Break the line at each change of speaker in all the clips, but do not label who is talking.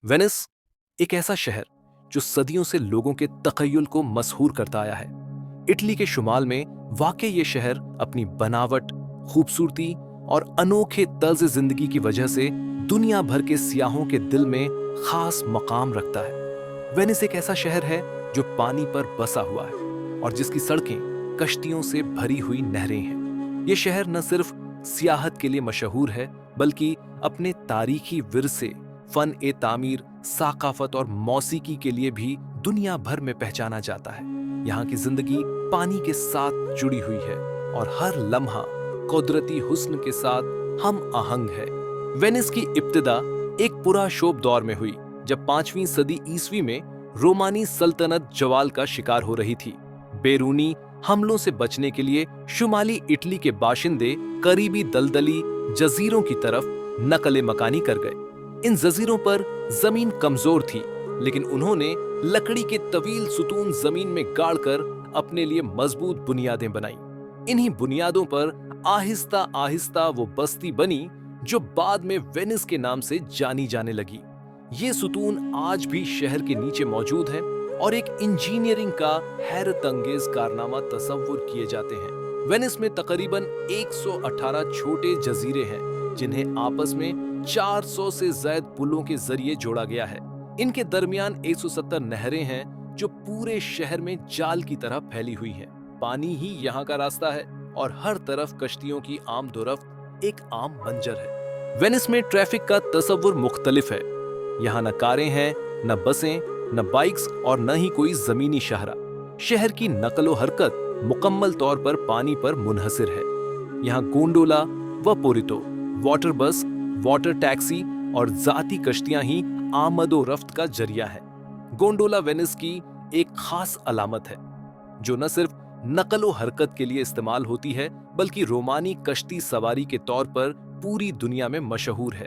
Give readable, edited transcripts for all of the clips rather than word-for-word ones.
Venice एक ऐसा शहर जो सदियों से लोगों के तखय्युल को मसहूर करता आया है। इटली के शुमाल में वाक़ ये शहर अपनी बनावट, खूबसूरती और अनोखे तर्ज जिंदगी की वजह से दुनिया भर के सियाहों के दिल में खास मकाम रखता है। वेनिस एक ऐसा शहर है जो पानी पर बसा हुआ है और जिसकी सड़कें कश्तियों से भरी हुई नहरें हैं। ये शहर न सिर्फ सियाहत के लिए मशहूर है बल्कि अपने तारीखी विरसे, फन ए तामीर, साकाफत और मौसीकी के लिए भी दुनिया भर में पहचाना जाता है। यहाँ की जिंदगी पानी के साथ जुड़ी हुई है और हर लम्हा कुदरती हुस्न के साथ हम आहंग है। वेनिस की इब्तिदा एक पुरशोभ दौर में हुई जब 5वीं सदी ईस्वी में रोमानी सल्तनत जवाल का शिकार हो रही थी। बैरूनी हमलों से बचने के लिए शुमाली इटली के बाशिंदे करीबी दलदली जजीरों की तरफ नकले मकानी कर गए। इन जजीरों पर जमीन कमजोर थी, लेकिन उन्होंने लकड़ी के तवील सुतून जमीन में गाड़कर अपने लिए मजबूत बुनियादें बनाई। इन्हीं बुनियादों पर आहिस्ता आहिस्ता वो बस्ती बनी जो बाद में वेनिस के नाम से जानी जाने लगी। ये सुतून आज भी शहर के नीचे मौजूद हैं और एक इंजीनियरिंग का हैरत अंगेज कारनामा तसव्वुर किए जाते हैं। वेनिस में तकरीबन 118 छोटे जजीरे हैं जिन्हें आपस में 400 से ज्यादा पुलों के जरिए जोड़ा गया है। इनके दरमियान 170 नहरें हैं जो पूरे शहर में जाल की तरह फैली हुई हैं। पानी ही यहाँ का रास्ता है और हर तरफ कश्तियों की आमदोरफ्त एक आम मंजर है। वेनिस में ट्रैफिक का तसव्वुर मुख्तलिफ है। यहाँ न कारें हैं, न बसें, न बाइक्स और न ही कोई जमीनी शाहरा। शहर की नकलो हरकत मुकम्मल तौर पर पानी पर मुनहसिर है। यहाँ गोंडोला व पोरितो, वाटर बस, वाटर टैक्सी और जाती कश्तियां ही आमदो रफ्त का जरिया है। गोंडोला वेनिस की एक खास अलामत है जो न सिर्फ नकलो हरकत के लिए इस्तेमाल होती है बल्कि रोमानी कश्ती सवारी के तौर पर पूरी दुनिया में मशहूर है।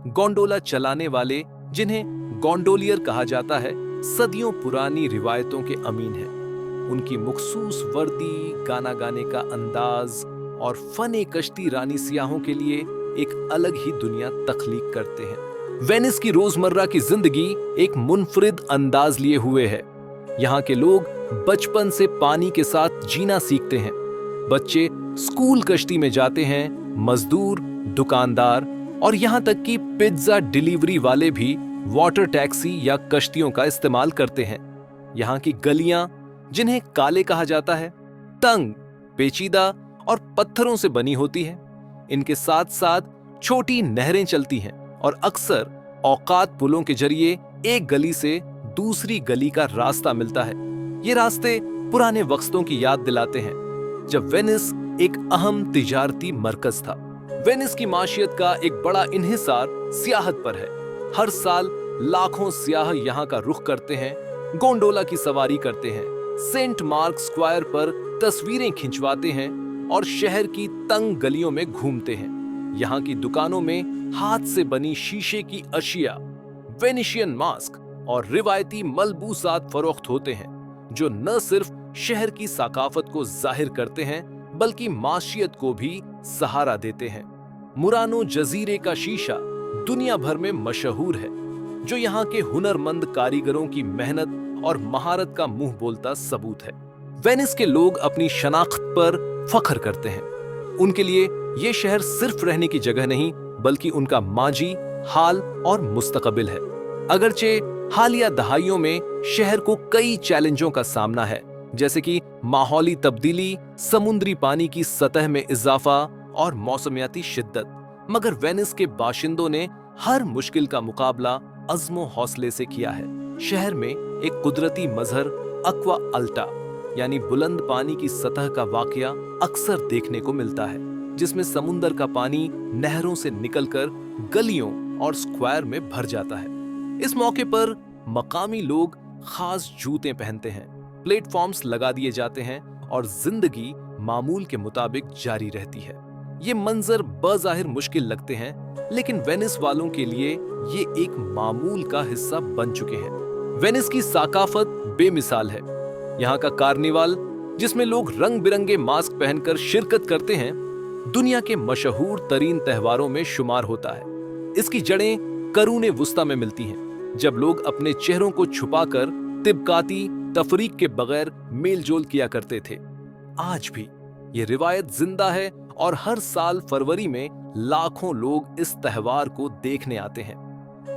गोंडोला चलाने वाले, जिन्हें गोंडोलियर कहा जाता है, सदियों पुरानी रिवायतों के अमीन हैं। उनकी मखसूस वर्दी, गाना गाने का अंदाज और फने कश्ती रानी सियाहों के लिए एक अलग ही दुनिया तख्लीक करते हैं। वेनिस की रोजमर्रा की जिंदगी एक मुनफरिद अंदाज लिए हुए है। यहाँ के लोग बचपन से पानी के साथ जीना सीखते हैं। बच्चे स्कूल कश्ती में जाते हैं, मजदूर, दुकानदार और यहाँ तक कि पिज्जा डिलीवरी वाले भी वाटर टैक्सी या कश्तियों का इस्तेमाल करते हैं। यहाँ की गलियां, जिन्हें काले कहा जाता है, तंग, पेचीदा और पत्थरों से बनी होती है। इनके साथ साथ छोटी नहरें चलती हैं और अक्सर औकात पुलों के जरिए एक गली से दूसरी गली का रास्ता मिलता है। ये रास्ते पुराने वक्तों की याद दिलाते हैं जब वेनिस एक अहम तिजारती मरकज था। वेनिस की माशियत का एक बड़ा इन्हिसार सियाहत पर है। हर साल लाखों सियाह यहाँ का रुख करते हैं, गोंडोला की सवारी करते हैं, सेंट मार्क स्क्वायर पर तस्वीरें खिंचवाते हैं और शहर की तंग गलियों में घूमते हैं। यहाँ की दुकानों में हाथ से बनी शीशे की अशिया, वेनिशियन मास्क और रिवायती मलबूसात फरोख्त होते हैं जो न सिर्फ शहर की सकाफत को जाहिर करते हैं बल्कि माशियत को भी सहारा देते हैं। मुरानो जजीरे का शीशा दुनिया भर में मशहूर है, जो यहाँ के हुनरमंद कारीगरों की मेहनत और महारत का मुंह बोलता सबूत है। वेनिस के लोग अपनी शनाख्त पर फख्र करते हैं। उनके लिए ये शहर सिर्फ रहने की जगह नहीं बल्कि उनका माजी, हाल और मुस्तकबिल है। अगरचे हालिया दहाइयों में शहर को कई चैलेंजों का सामना है, जैसे कि माहौली तब्दीली, समुद्री पानी की सतह में इजाफा और मौसमियाती शिद्दत, मगर वेनिस के बाशिंदों ने हर मुश्किल का मुकाबला अज़्मो हौसले से किया है। शहर में एक कुदरती मजहर अक्वा अल्टा यानी बुलंद पानी की सतह का वाकया अक्सर देखने को मिलता है, जिसमें समुंदर का पानी नहरों से निकलकर गलियों और स्क्वायर में भर जाता है। इस मौके पर मकामी लोग खास जूते पहनते हैं, प्लेटफॉर्म्स लगा दिए जाते हैं और जिंदगी मामूल के मुताबिक जारी रहती है। ये मंजर बज़ाहिर मुश्किल लगते हैं, लेकिन वेनिस वालों के लिए ये एक मामूल का हिस्सा बन चुके हैं। वेनिस की सकाफत बेमिसाल है। यहाँ का कार्निवाल, जिसमें लोग रंग बिरंगे मास्क पहनकर शिरकत करते हैं, दुनिया के मशहूर तरीन त्योहारों में शुमार होता है। इसकी जड़ें करूने वुस्ता में मिलती हैं, जब लोग अपने चेहरों को छुपाकर तिब्काती तफरीक के बगैर मेलजोल किया करते थे। आज भी ये रिवायत जिंदा है और हर साल फरवरी में लाखों लोग इस त्योहार को देखने आते हैं।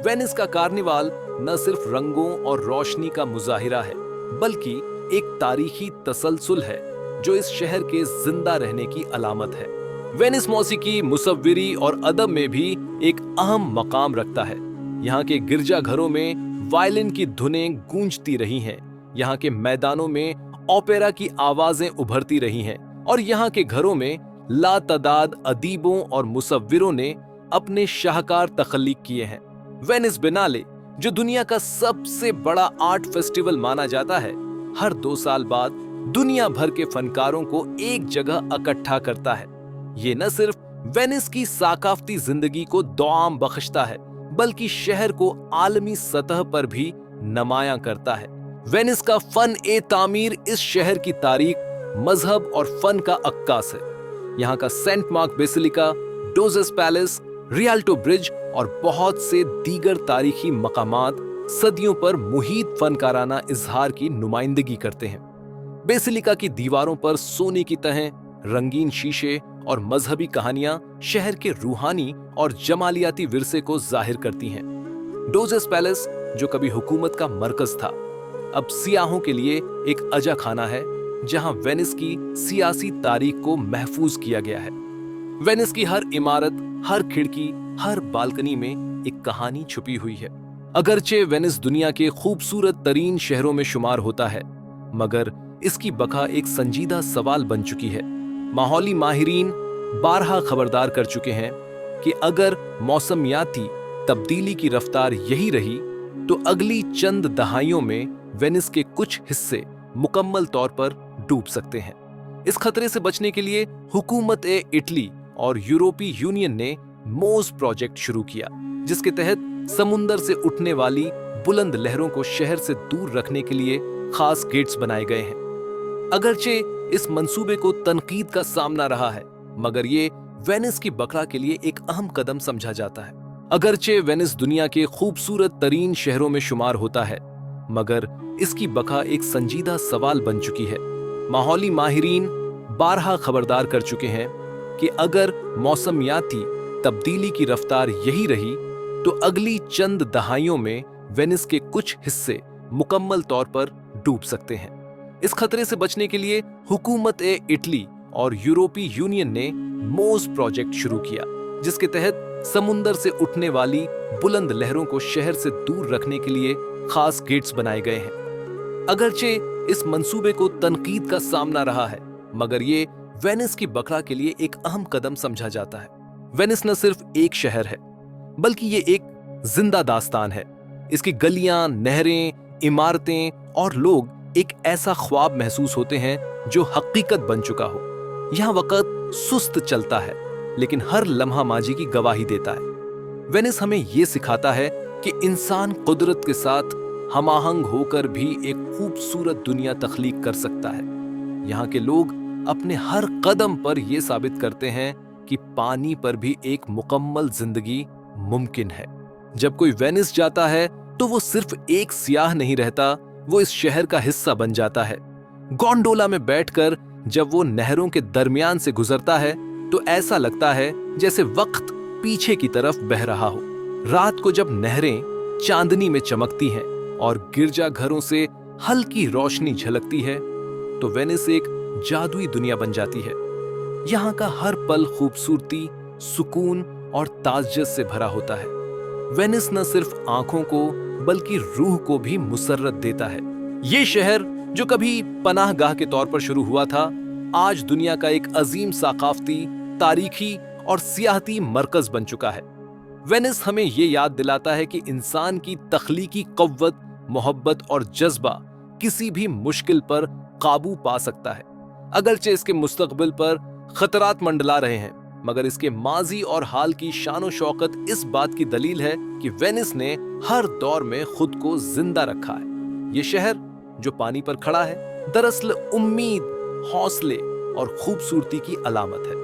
वेनिस का कार्निवाल न सिर्फ रंगों और रोशनी का मुजाहिरा है, बल्कि एक तारीखी तसलसल है जो इस शहर के जिंदा रहने की अलामत है। वेनिस मौसीकी, मुसव्विरी और अदब में भी एक अहम मकाम रखता है। यहाँ के गिरजाघरों में वायलिन की धुनें गूंजती रही हैं, यहाँ के मैदानों में ओपेरा की आवाजें उभरती रही हैं और यहाँ के घरों में लातादाद अदीबों और मुसव्विरों ने अपने शाहकार तख्लीक किए हैं। वेनिस बिनाले, जो दुनिया का सबसे बड़ा आर्ट फेस्टिवल माना जाता है, हर 2 साल बाद दुनिया भर के फनकारों को एक जगह इकट्ठा करता है। ये न सिर्फ वेनिस की सकाफती जिंदगी को दुआम बख्शता है, बल्कि शहर को आलमी सतह पर भी नुमायां करता है। वेनिस का फन ए तामीर इस शहर की तारीख, मजहब और फन का अक्कास है। यहाँ का Saint Mark Basilica, Doge's Palace, Rialto Bridge और बहुत से दीगर तारीखी मकामात सदियों पर मुहीत फनकाराना इजहार की नुमाइंदगी करते हैं। बेसिलिका की दीवारों पर सोने की तहें, रंगीन शीशे और मजहबी कहानियां शहर के रूहानी और जमालियाती विरसे को जाहिर करती हैं। डोजेस पैलेस, जो कभी हुकूमत का मरकज था, अब सियाहों के लिए एक अजा खाना है, जहां वेनिस की सियासी तारीख को महफूज किया गया है। वेनिस की हर इमारत, हर खिड़की, हर बालकनी में एक कहानी छुपी हुई है। अगरचे वेनिस दुनिया के खूबसूरत तरीन शहरों में शुमार होता है, मगर इसकी बका एक संजीदा सवाल बन चुकी है। माहौली माहिरीन बारहा खबरदार कर चुके हैं कि अगर मौसमियाती तब्दीली की रफ्तार यही रही तो अगली चंद दहाइयों में वेनिस के कुछ हिस्से मुकम्मल तौर पर डूब सकते हैं। इस खतरे से बचने के लिए हुकूमत इटली और यूरोपीय यूनियन ने मोज प्रोजेक्ट शुरू किया, जिसके तहत समुंदर से उठने वाली बुलंद लहरों को शहर से दूर रखने के लिए खास गेट्स बनाए गए हैं। अगरचे इस मंसूबे को तनकीद का सामना रहा है, मगर ये वेनिस की बका के लिए एक अहम कदम समझा जाता है। अगरचे वेनिस दुनिया के खूबसूरत तरीन शहरों में शुमार होता है, मगर इसकी बका एक संजीदा सवाल बन चुकी है। माहौली माहिरीन बारहा खबरदार कर चुके हैं कि अगर मौसमियाती तब्दीली की रफ्तार यही रही तो अगली चंद दहाइयों में वेनिस के कुछ हिस्से मुकम्मल तौर पर डूब सकते हैं। इस खतरे से बचने के लिए हुकूमत इटली और यूरोपीय यूनियन ने मोज प्रोजेक्ट शुरू किया, जिसके तहत समुंदर से उठने वाली बुलंद लहरों को शहर से दूर रखने के लिए खास गेट्स बनाए गए हैं। अगरचे इस मंसूबे को तनकीद का सामना रहा है, मगर ये वेनिस की बका के लिए एक अहम कदम समझा जाता है। वेनिस न सिर्फ एक शहर है, बल्कि ये एक जिंदा दास्तान है। इसकी गलियां, नहरें, इमारतें और लोग एक ऐसा ख्वाब महसूस होते हैं जो हकीकत बन चुका हो। यहाँ वक्त सुस्त चलता है, लेकिन हर लम्हा माजी की गवाही देता है। वेनिस हमें ये सिखाता है कि इंसान कुदरत के साथ हमाहंग होकर भी एक खूबसूरत दुनिया तख्लीक कर सकता है। यहाँ के लोग अपने हर कदम पर यह साबित करते हैं कि पानी पर भी एक मुकम्मल जिंदगी मुमकिन है। जब कोई वेनिस जाता है तो वो सिर्फ एक सियाह नहीं रहता, वो इस शहर का हिस्सा बन जाता है। गोंडोला में बैठकर जब वो नहरों के दरमियान से गुजरता है तो ऐसा लगता है जैसे वक्त पीछे की तरफ बह रहा हो। रात को जब नहरें चांदनी में चमकती हैं और गिरजाघरों से हल्की रोशनी झलकती है तो वेनिस एक जादुई दुनिया बन जाती है। यहाँ का हर पल खूबसूरती, सुकून और ताज्जुब से भरा होता है। वेनिस न सिर्फ आंखों को बल्कि रूह को भी मुसर्रत देता है। ये शहर जो कभी पनाहगाह के तौर पर शुरू हुआ था, आज दुनिया का एक अजीम सकाफती, तारीखी और सियाहती मरकज बन चुका है। वेनिस हमें ये याद दिलाता है कि इंसान की तख्लीकी क़व्वत, मोहब्बत और जज्बा किसी भी मुश्किल पर काबू पा सकता है। अगरचे इसके मुस्तकबिल पर खतरात मंडला रहे हैं, मगर इसके माजी और हाल की शान शौकत इस बात की दलील है कि वेनिस ने हर दौर में खुद को जिंदा रखा है। ये शहर जो पानी पर खड़ा है, दरअसल उम्मीद, हौसले और खूबसूरती की अलामत है।